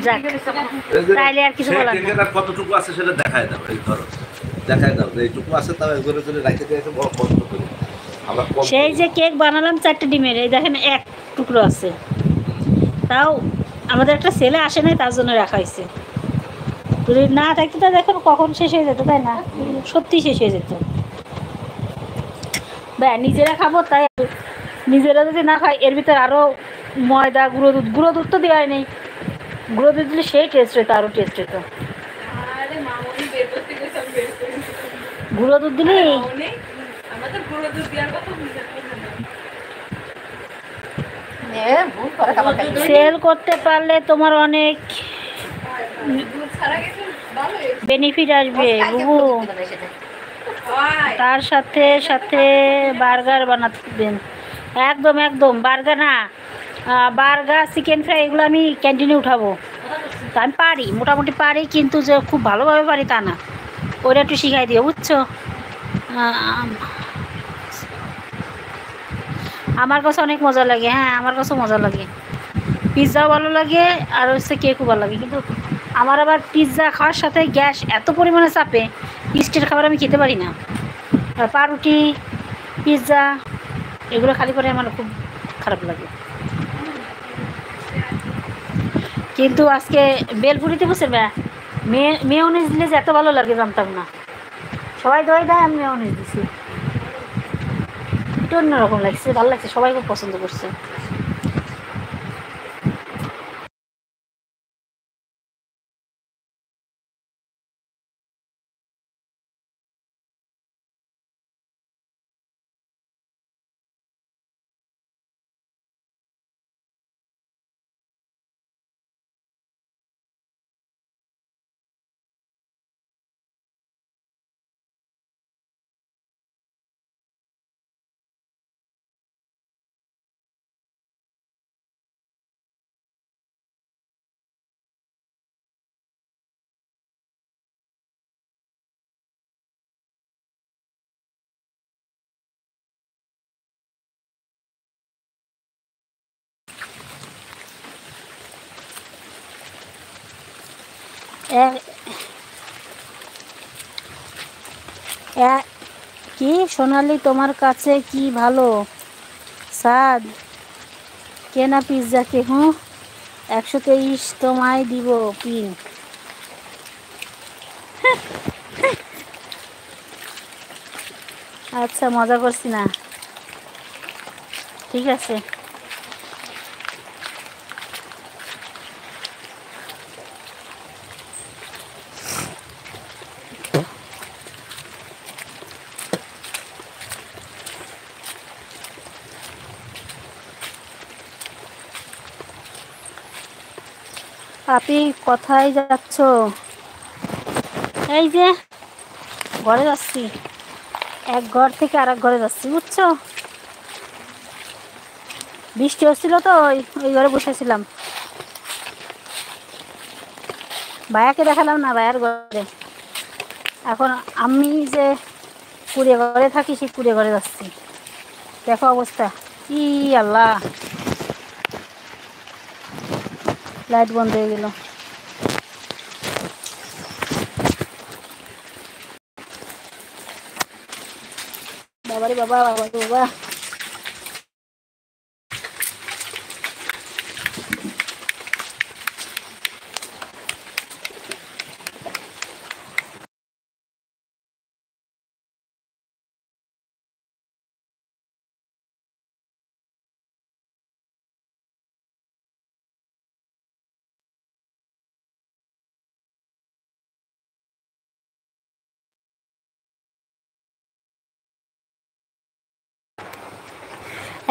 যাক তাইলে আর কিছু বলার না। কতটুকু আছে সেটা দেখায় দাও, এই ধরো দেখায় দাও এইটুকু আছে, তাও একজনে জন্য রাখতে দিয়েছে বড় কষ্ট করে। সেই যে কেক বানালাম 4টে ডিমের, এই দেখেন এক টুকরো আছে, তাও আমাদের একটা ছেলে আসে নাই তার জন্য রাখা হয়েছে। যদি না থাকতো তা দেখুন কখন শেষ হয়ে যেত, তাই না? সত্যি শেষ হয়ে যেত। নিজেরা খাবো তাই, নিজেরা যদি না খাই এর ভিতরে আরও ময়দা, গুঁড়ো দুধ তো দেওয়াই নেই। গুঁড়ো দুধ দিলে সেই টেস্ট হতো, আরও টেস্ট হতো। গুঁড়ো দুধ দিলে সেল করতে পারলে তোমার অনেক বেনিফিট আসবে বুবু। তার সাথে সাথে বার্গার বানাবেন। একদম একদম বার্গার না, বার্গার, চিকেন ফ্রাই এগুলো আমি ক্যান্টিনে উঠাবো। তা আমি পারি, মোটামুটি পারি, কিন্তু যে খুব ভালোভাবে পারি তা না। ওরা একটু শিখাই দিও, বুঝছো? আমার কাছে অনেক মজা লাগে। হ্যাঁ, আমার কাছে মজা লাগে। পিৎজাও ভালো লাগে আর হচ্ছে কেকও ভালো লাগে, কিন্তু আমার আবার পিৎজা খাওয়ার সাথে গ্যাস এত পরিমাণে চাপে, ইস্টের খাবার আমি খেতে পারি না। আর পাউরুটি, পিৎজা এগুলো খালি করে আমার খুব খারাপ লাগে। কিন্তু আজকে বেলপুরিতে বসে মেয়োনিজ দিলে যে এত ভালো লাগে জানতাম না। সবাই দই দেয়, আমি মেয়োনিজ দিছি, একটু অন্যরকম লাগছে, ভালো লাগছে, সবাই খুব পছন্দ করছে। কি সোনালি, তোমার কাছে কি ভালো স্বাদ কেনা পিৎজাকে? 123 তোমায় দিব পিন। আচ্ছা, মজা করছি না, ঠিক আছে। আপনি কোথায় যাচ্ছ? এই যে ঘরে যাচ্ছি, এক ঘর থেকে আরেক ঘরে যাচ্ছি, বুঝছো? বৃষ্টি হচ্ছিল তো ওই ঘরে বসেছিলাম। ভাইয়াকে দেখালাম না, ভাইয়ার ঘরে। এখন আমি যে কুড়িয়ে ঘরে থাকি, সেই কুড়িয়ে ঘরে যাচ্ছি। দেখো অবস্থা কি, আল্লাহ, লাইট বন্ধ হয়ে গেল। বাবারে বাবা, বাবারে বাবা।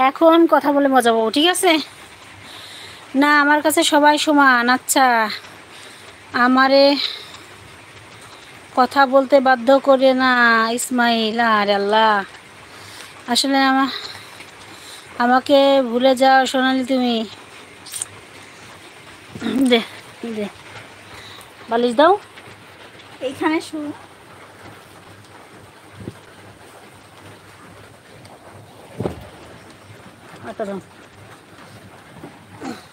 এখন কথা বলে মজা পাবো, ঠিক আছে? না, আমার কাছে সবাই সমান। আচ্ছা, আমারে কথা বলতে বাধ্য করে না ইসমাইল। আর আল্লাহ, আসলে আমাকে ভুলে যাও সোনালি তুমি। দে দে, বালিশ দাও এইখানে শু।